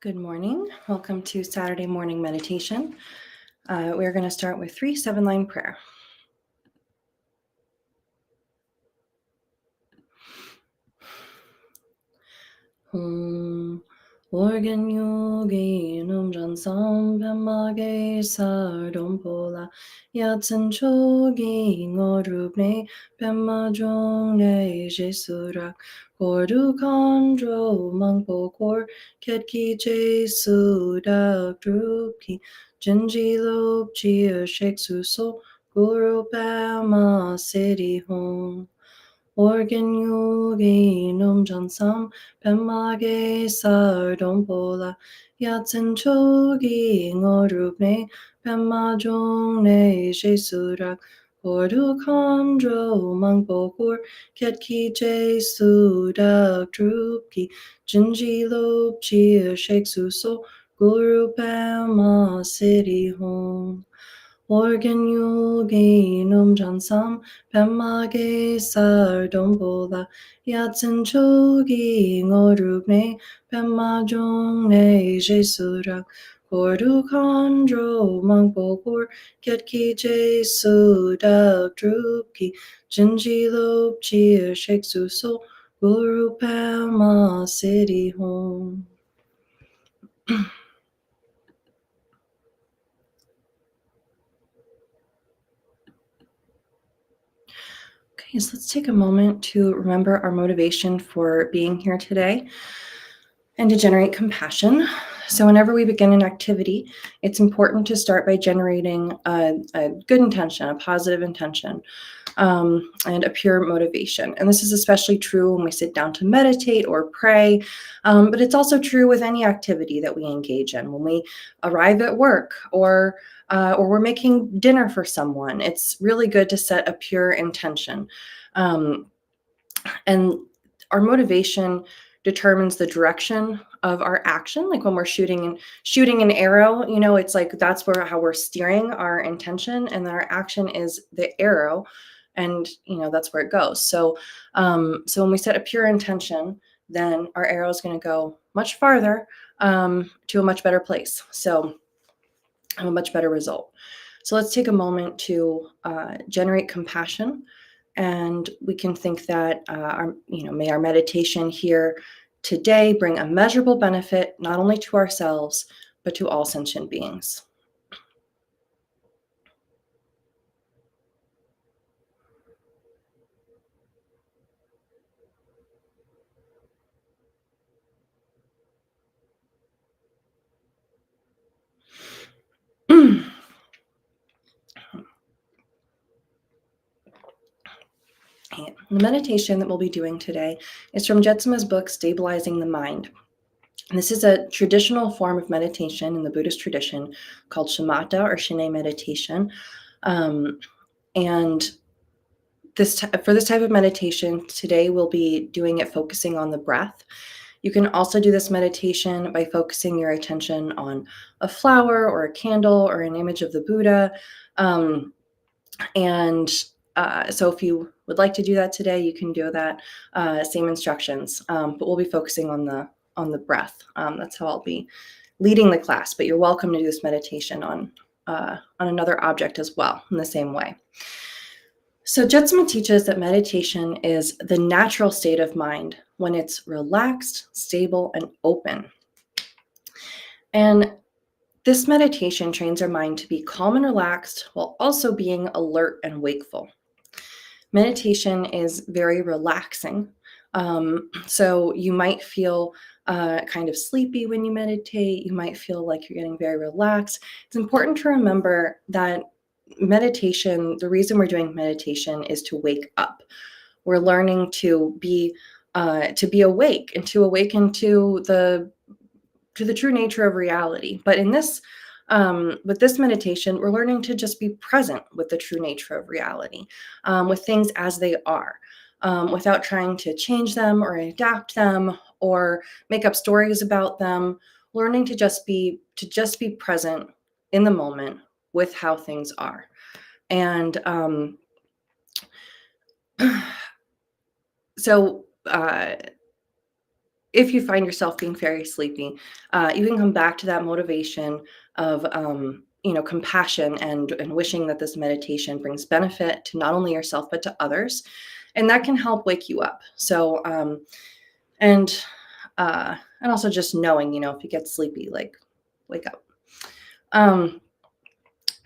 Good morning. Welcome to Saturday morning meditation. We're going to start with 3 7-line prayer. Organ yogi num jansam pamage sardompola yatsen chogi ngorubne pemajong jesurak kordu kandro mangpo kor ketki jesudak drupki jinji lop chia sheksu so guru pama city home. Organ yogi num jansam pemage sardompola yatsen chogi ngorubne pemajong jesurak kordu kandro mangpo kor ketki jesudak drupki jinji lop chia sheksu so guru pema city home. Organ yogi num jansam pemage sardompola yatsen chogi ngorubne pemajong jesurak kordu kandro mangpo kor ketki jesudak drupki jinji lop chia sheksu so guru pema city home. Okay, so let's take a moment to remember our motivation for being here today and to generate compassion. So whenever we begin an activity, it's important to start by generating a good intention, a positive intention, and a pure motivation. And this is especially true when we sit down to meditate or pray, but it's also true with any activity that we engage in. When we arrive at work or we're making dinner for someone, it's really good to set a pure intention. And our motivation determines the direction of our action. Like when we're shooting an arrow, it's like that's how we're steering our intention, and then our action is the arrow, and that's where it goes. So when we set a pure intention, then our arrow is going to go much farther to a much better place. So a much better result. So let's take a moment to generate compassion, and we can think that may our meditation here today bring a measurable benefit not only to ourselves but to all sentient beings. The meditation that we'll be doing today is from Jetsuma's book, Stabilizing the Mind. And this is a traditional form of meditation in the Buddhist tradition called shamatha or Shinne meditation. And for this type of meditation, today we'll be doing it focusing on the breath. You can also do this meditation by focusing your attention on a flower or a candle or an image of the Buddha. So if you would like to do that today, you can do that. Same instructions, but we'll be focusing on the breath. That's how I'll be leading the class, but you're welcome to do this meditation on another object as well in the same way. So Jetsuma teaches that meditation is the natural state of mind when it's relaxed, stable, and open. And this meditation trains our mind to be calm and relaxed while also being alert and wakeful. Meditation is very relaxing. So you might feel kind of sleepy when you meditate. You might feel like you're getting very relaxed. It's important to remember that meditation, the reason we're doing meditation is to wake up. We're learning to be awake and to awaken to the true nature of reality. But with this meditation, we're learning to just be present with the true nature of reality, with things as they are, without trying to change them or adapt them or make up stories about them. Learning to just be present in the moment with how things are. And so if you find yourself being very sleepy, you can come back to that motivation of compassion and wishing that this meditation brings benefit to not only yourself but to others, and that can help wake you up. So and and also just knowing, if you get sleepy, like wake up.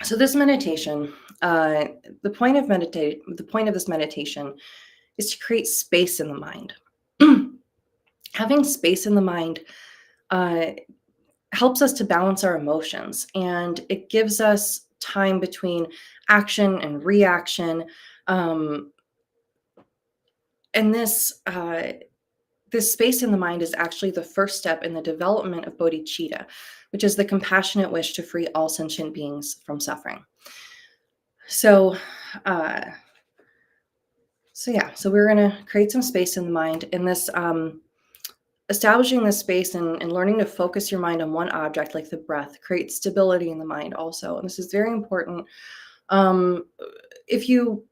So this meditation, the point of this meditation is to create space in the mind. Having space in the mind helps us to balance our emotions, and it gives us time between action and reaction. And this space in the mind is actually the first step in the development of bodhicitta, which is the compassionate wish to free all sentient beings from suffering. So, so we're going to create some space in the mind, and this establishing this space and learning to focus your mind on one object, like the breath, creates stability in the mind also. And this is very important. If you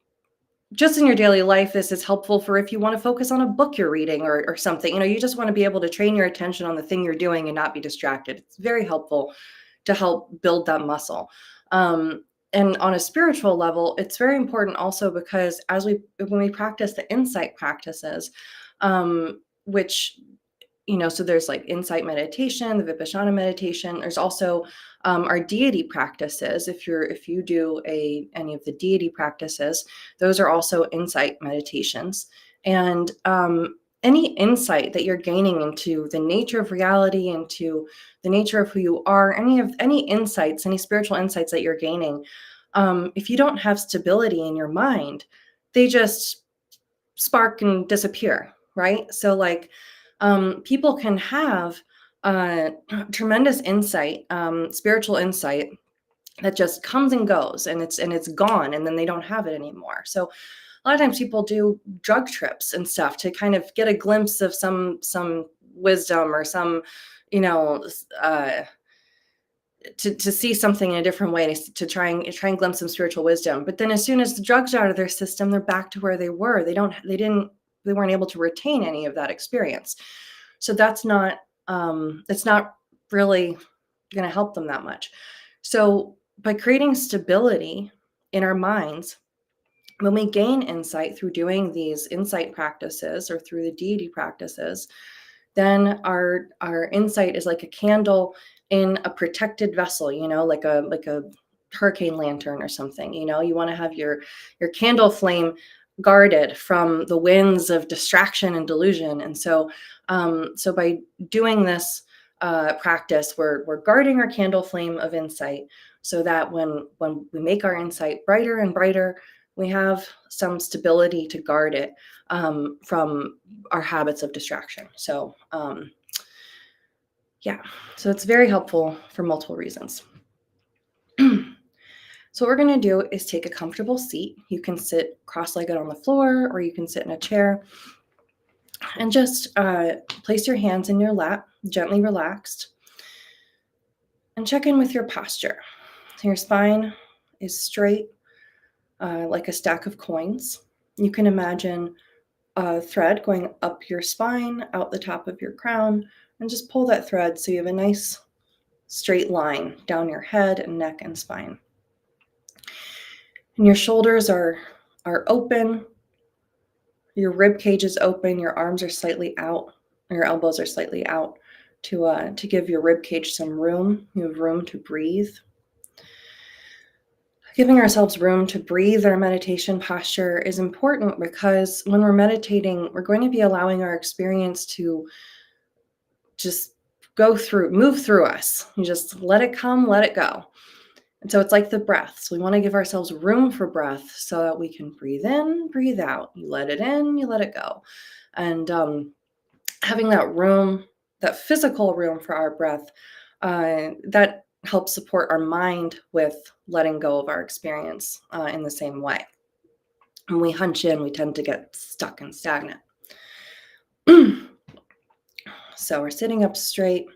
just in your daily life, this is helpful for if you want to focus on a book you're reading or something. You just want to be able to train your attention on the thing you're doing and not be distracted. It's very helpful to help build that muscle. And on a spiritual level, it's very important also because when we practice the insight practices, which so there's like insight meditation, the Vipassana meditation. There's also our deity practices. If you do any of the deity practices, those are also insight meditations. And any insight that you're gaining into the nature of reality, into the nature of who you are, any insights, any spiritual insights that you're gaining, if you don't have stability in your mind, they just spark and disappear, right? So people can have tremendous insight, spiritual insight that just comes and goes, and it's gone, and then they don't have it anymore. So a lot of times people do drug trips and stuff to kind of get a glimpse of some wisdom or some, to see something in a different way, to try and glimpse some spiritual wisdom. But then as soon as the drugs are out of their system, they're back to where they were. They weren't able to retain any of that experience. So that's not, it's not really going to help them that much. So by creating stability in our minds, when we gain insight through doing these insight practices or through the deity practices, then our insight is like a candle in a protected vessel, like a hurricane lantern or something. You want to have your candle flame guarded from the winds of distraction and delusion. And so by doing this practice, we're guarding our candle flame of insight, so that when we make our insight brighter and brighter, we have some stability to guard it from our habits of distraction. So so it's very helpful for multiple reasons. So what we're going to do is take a comfortable seat. You can sit cross-legged on the floor, or you can sit in a chair, and just place your hands in your lap, gently relaxed, and check in with your posture. So your spine is straight, like a stack of coins. You can imagine a thread going up your spine, out the top of your crown, and just pull that thread so you have a nice straight line down your head and neck and spine. And your shoulders are open, your rib cage is open, your arms are slightly out, your elbows are slightly out to give your rib cage some room. You have room to breathe. Giving ourselves room to breathe in our meditation posture is important, because when we're meditating, we're going to be allowing our experience to just move through us. You just let it come, let it go. And so it's like the breath. So we want to give ourselves room for breath so that we can breathe in, breathe out. You let it in, you let it go. And having that room, that physical room for our breath, that helps support our mind with letting go of our experience in the same way. When we hunch in, we tend to get stuck and stagnant. So we're sitting up straight.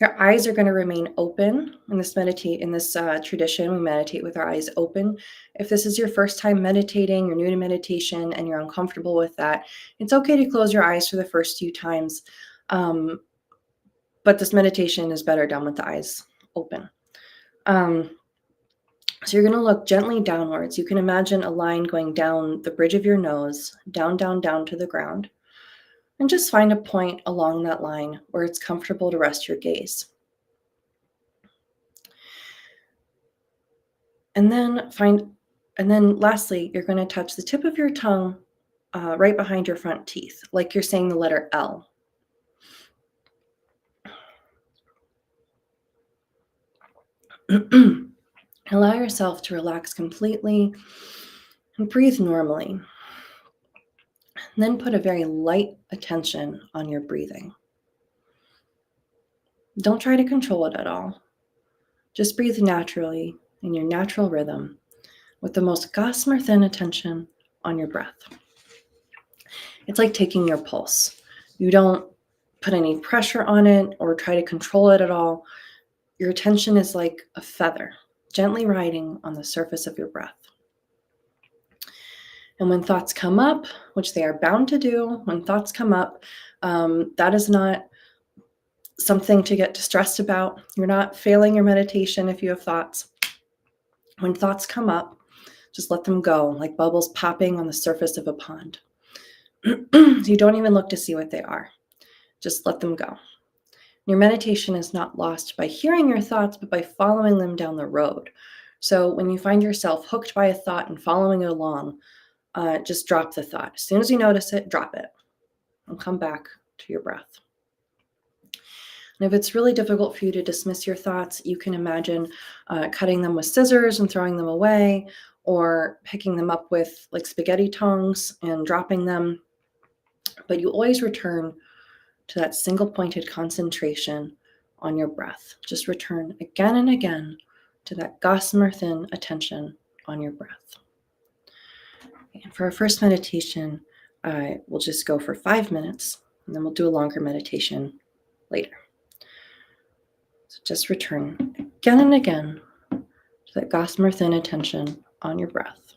Your eyes are going to remain open in this tradition. We meditate with our eyes open. If this is your first time meditating, you're new to meditation, and you're uncomfortable with that, it's okay to close your eyes for the first few times. Um, but this meditation is better done with the eyes open. Um, so you're going to look gently downwards. You can imagine a line going down the bridge of your nose, down, down, down to the ground, and just find a point along that line where it's comfortable to rest your gaze. And then lastly, you're going to touch the tip of your tongue right behind your front teeth, like you're saying the letter L. Allow yourself to relax completely and breathe normally. And then put a very light attention on your breathing. Don't try to control it at all. Just breathe naturally in your natural rhythm with the most gossamer thin attention on your breath. It's like taking your pulse. You don't put any pressure on it or try to control it at all. Your attention is like a feather, gently riding on the surface of your breath. And when thoughts come up, which they are bound to do, when thoughts come up, that is not something to get distressed about. You're not failing your meditation if you have thoughts. When thoughts come up, just let them go, like bubbles popping on the surface of a pond. You don't even look to see what they are. Just let them go. Your meditation is not lost by hearing your thoughts, but by following them down the road. So when you find yourself hooked by a thought and following it along, just drop the thought. As soon as you notice it, drop it and come back to your breath. And if it's really difficult for you to dismiss your thoughts, you can imagine cutting them with scissors and throwing them away, or picking them up with like spaghetti tongs and dropping them. But you always return to that single pointed concentration on your breath. Just return again and again to that gossamer thin attention on your breath. And for our first meditation, we'll just go for 5 minutes, and then we'll do a longer meditation later. So just return again and again to that gossamer thin attention on your breath.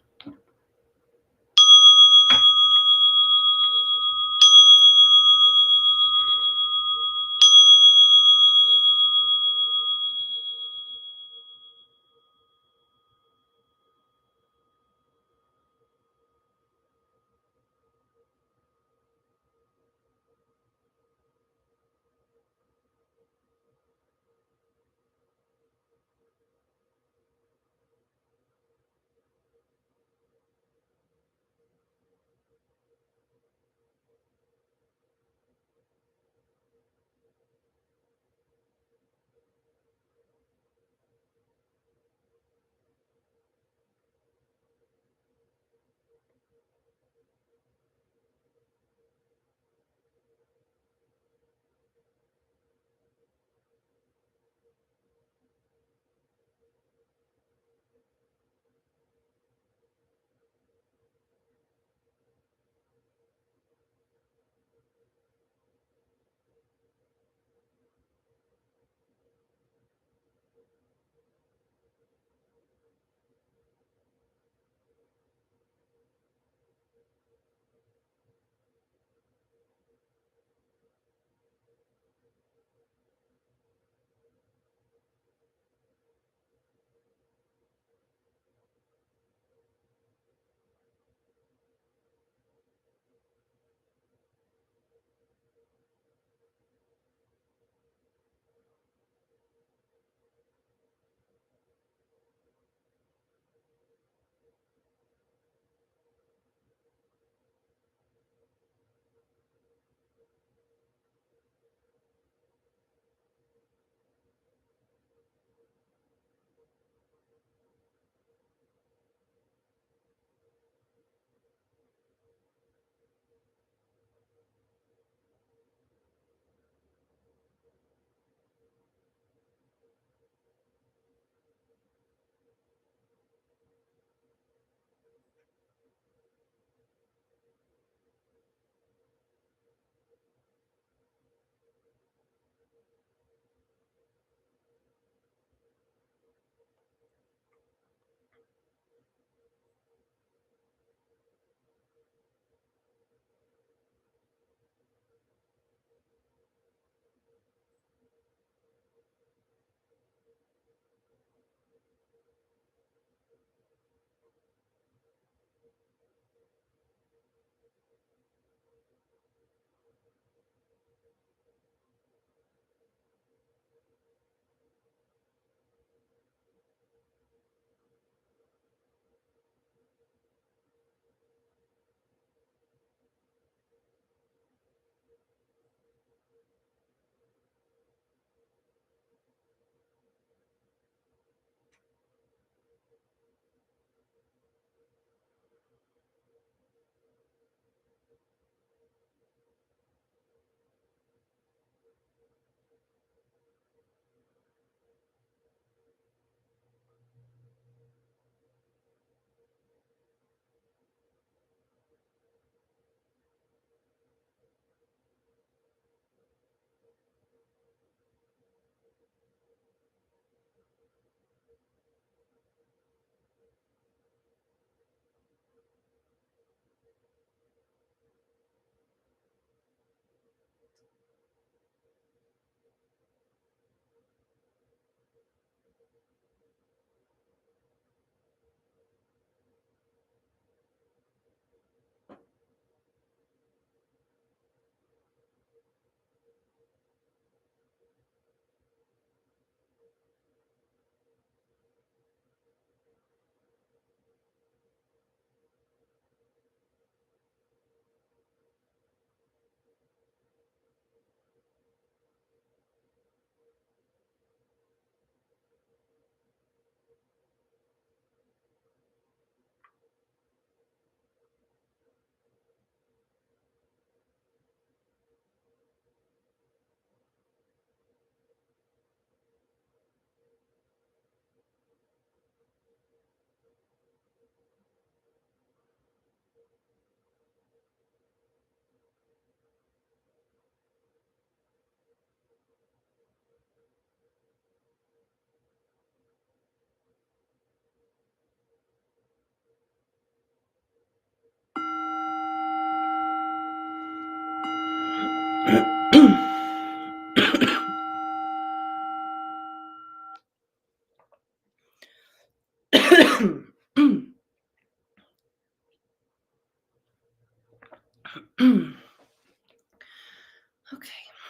Okay,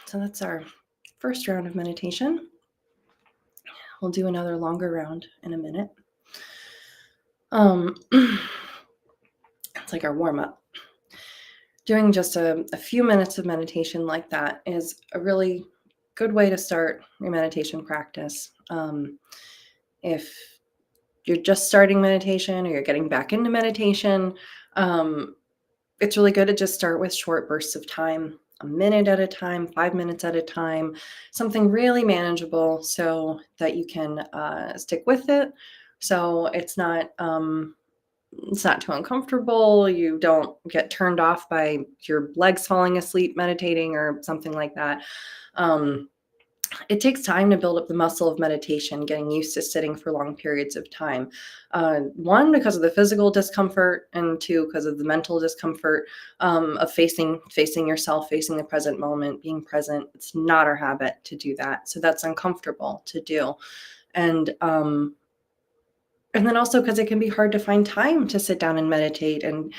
so that's our first round of meditation. We'll do another longer round in a minute. It's like our warm up. Doing just a few minutes of meditation like that is a really good way to start your meditation practice. If you're just starting meditation or you're getting back into meditation, it's really good to just start with short bursts of time, a minute at a time, 5 minutes at a time, something really manageable so that you can stick with it. So it's not too uncomfortable. You don't get turned off by your legs falling asleep meditating or something like that. Um, it takes time to build up the muscle of meditation, getting used to sitting for long periods of time. One, because of the physical discomfort, and two, because of the mental discomfort of facing yourself, facing the present moment, being present. It's not our habit to do that, so that's uncomfortable to do, and then also because it can be hard to find time to sit down and meditate and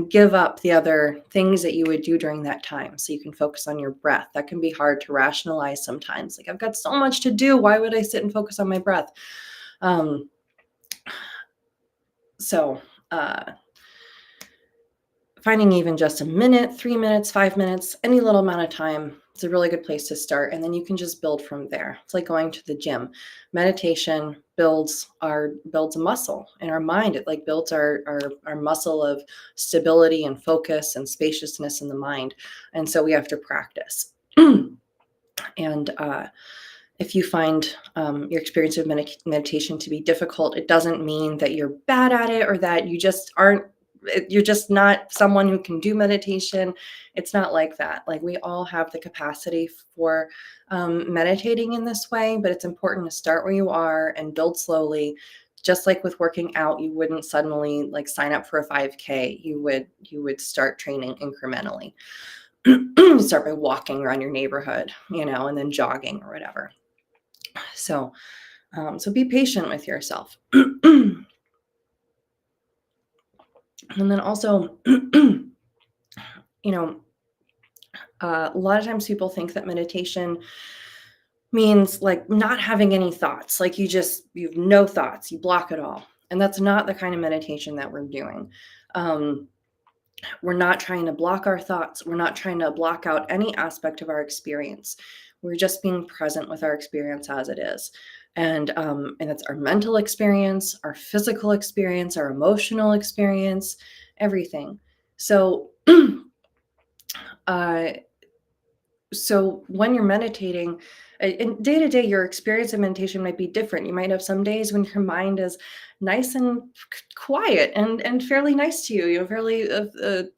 give up the other things that you would do during that time so you can focus on your breath. That can be hard to rationalize sometimes. Like, I've got so much to do. Why would I sit and focus on my breath? Um, so finding even just a minute, 3 minutes, 5 minutes, any little amount of time, it's a really good place to start. And then you can just build from there. It's like going to the gym. Meditation builds a muscle in our mind. It like builds our muscle of stability and focus and spaciousness in the mind. And so we have to practice. And if you find your experience of meditation to be difficult, it doesn't mean that you're bad at it or that you're just not someone who can do meditation. It's not like that. Like, we all have the capacity for meditating in this way, but it's important to start where you are and build slowly. Just like with working out, you wouldn't suddenly like sign up for a 5K. You would start training incrementally. Start by walking around your neighborhood, and then jogging or whatever. So be patient with yourself. And then also, a lot of times people think that meditation means like not having any thoughts, like you've no thoughts, you block it all. And that's not the kind of meditation that we're doing. We're not trying to block our thoughts. We're not trying to block out any aspect of our experience. We're just being present with our experience as it is. And it's our mental experience, our physical experience, our emotional experience, everything. So, so when you're meditating, in day to day, your experience of meditation might be different. You might have some days when your mind is nice and quiet and fairly nice to you, fairly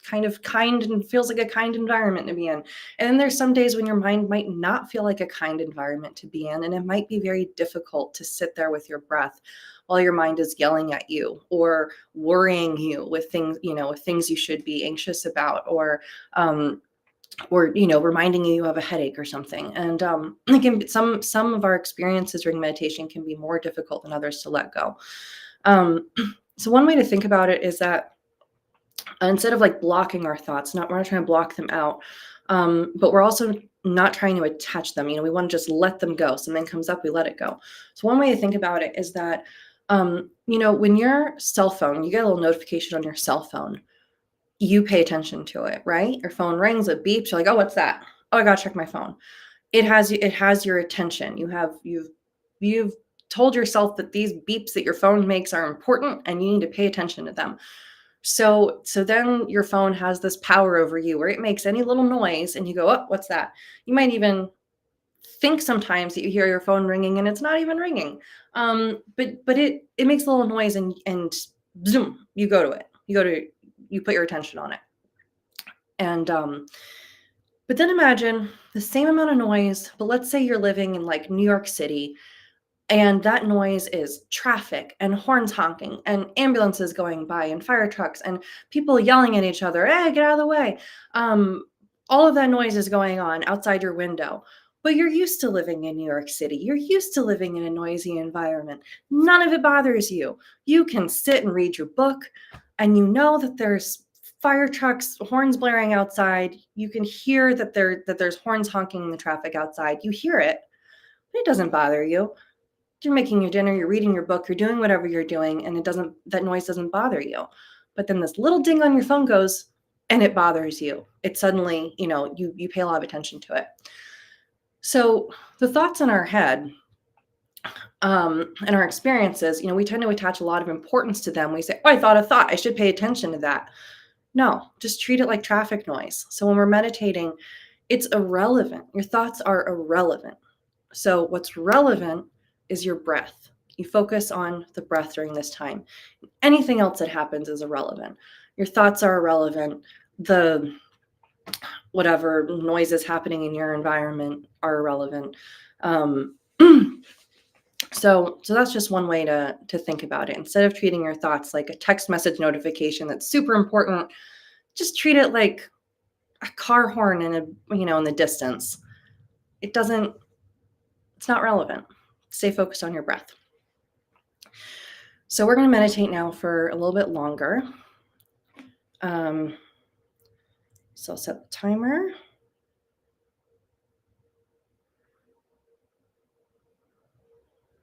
kind of kind and feels like a kind environment to be in. And then there's some days when your mind might not feel like a kind environment to be in, and it might be very difficult to sit there with your breath while your mind is yelling at you or worrying you with things, with things you should be anxious about, or reminding you have a headache or something. And again, some of our experiences during meditation can be more difficult than others to let go. So one way to think about it is that instead of like blocking our thoughts, we're not trying to block them out, but we're also not trying to attach them. We want to just let them go. Something comes up, we let it go. So one way to think about it is that, when your cell phone, you get a little notification on your cell phone, you pay attention to it, right? Your phone rings, it beeps. You're like, oh, what's that? Oh, I gotta check my phone. It has your attention. You've told yourself that these beeps that your phone makes are important and you need to pay attention to them. So then your phone has this power over you where it makes any little noise and you go, oh, what's that? You might even think sometimes that you hear your phone ringing and it's not even ringing. But it makes a little noise and zoom, you go to it. You put your attention on it. And but then imagine the same amount of noise, but let's say you're living in like New York City, and that noise is traffic and horns honking and ambulances going by and fire trucks and people yelling at each other, hey, get out of the way. all of that noise is going on outside your window, but you're used to living in New York City. You're used to living in a noisy environment. None of it bothers you. You can sit and read your book, and you know that there's fire trucks, horns blaring outside. You can hear that there's horns honking in the traffic outside. You hear it, but it doesn't bother you. You're making your dinner, you're reading your book, you're doing whatever you're doing, and that noise doesn't bother you. But then this little ding on your phone goes, and it bothers you. It suddenly, you pay a lot of attention to it. So the thoughts in our head, and our experiences, we tend to attach a lot of importance to them. We say, oh, I thought a thought, I should pay attention to that. No, just treat it like traffic noise. So when we're meditating, it's irrelevant. Your thoughts are irrelevant. So what's relevant is your breath. You focus on the breath during this time. Anything else that happens is irrelevant. Your thoughts are irrelevant. The whatever noises happening in your environment are irrelevant. So that's just one way to think about it. Instead of treating your thoughts like a text message notification that's super important, just treat it like a car horn in in the distance. It's not relevant. Stay focused on your breath. So we're going to meditate now for a little bit longer. So I'll set the timer.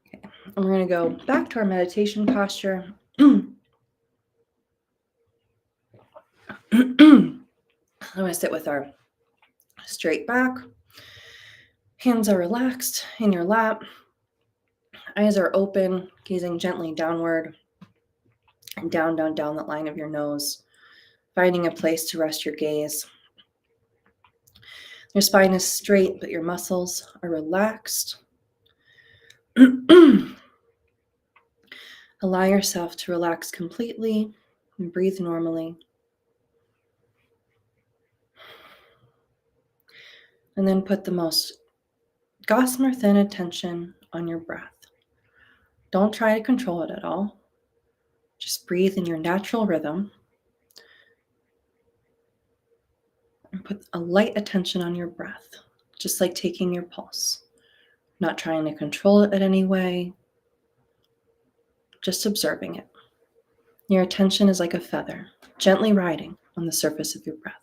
Okay. And we're going to go back to our meditation posture. I'm going to sit with our straight back. Hands are relaxed in your lap. Eyes are open, gazing gently downward and down that line of your nose, finding a place to rest your gaze. Your spine is straight, but your muscles are relaxed. Allow yourself to relax completely and breathe normally. And then put the most gossamer thin attention on your breath. Don't try to control it at all. Just breathe in your natural rhythm. And put a light attention on your breath, just like taking your pulse. Not trying to control it in any way, just observing it. Your attention is like a feather, gently riding on the surface of your breath.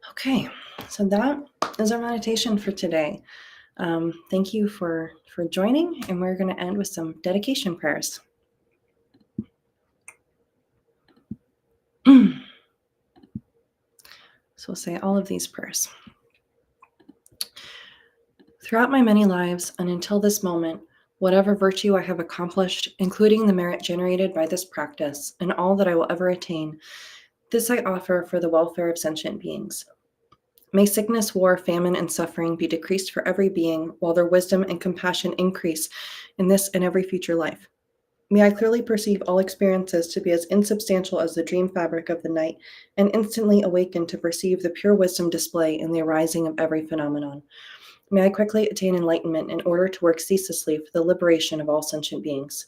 Okay, so that is our meditation for today. Thank you for joining, and we're going to end with some dedication prayers. So we'll say all of these prayers. Throughout my many lives and until this moment, whatever virtue I have accomplished, including the merit generated by this practice and all that I will ever attain, this I offer for the welfare of sentient beings. May sickness, war, famine, and suffering be decreased for every being, while their wisdom and compassion increase in this and every future life. May I clearly perceive all experiences to be as insubstantial as the dream fabric of the night, and instantly awaken to perceive the pure wisdom display in the arising of every phenomenon. May I quickly attain enlightenment in order to work ceaselessly for the liberation of all sentient beings.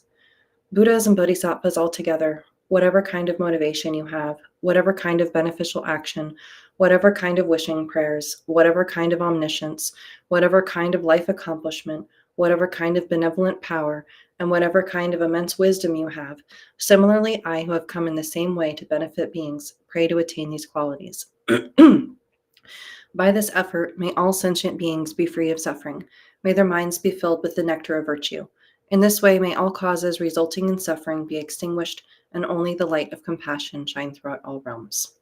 Buddhas and Bodhisattvas altogether, whatever kind of motivation you have, whatever kind of beneficial action, whatever kind of wishing prayers, whatever kind of omniscience, whatever kind of life accomplishment, whatever kind of benevolent power, and whatever kind of immense wisdom you have, similarly, I who have come in the same way to benefit beings, pray to attain these qualities. By this effort, may all sentient beings be free of suffering. May their minds be filled with the nectar of virtue. In this way, may all causes resulting in suffering be extinguished, and only the light of compassion shine throughout all realms.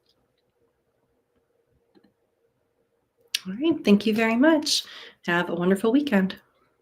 All right, thank you very much. Have a wonderful weekend.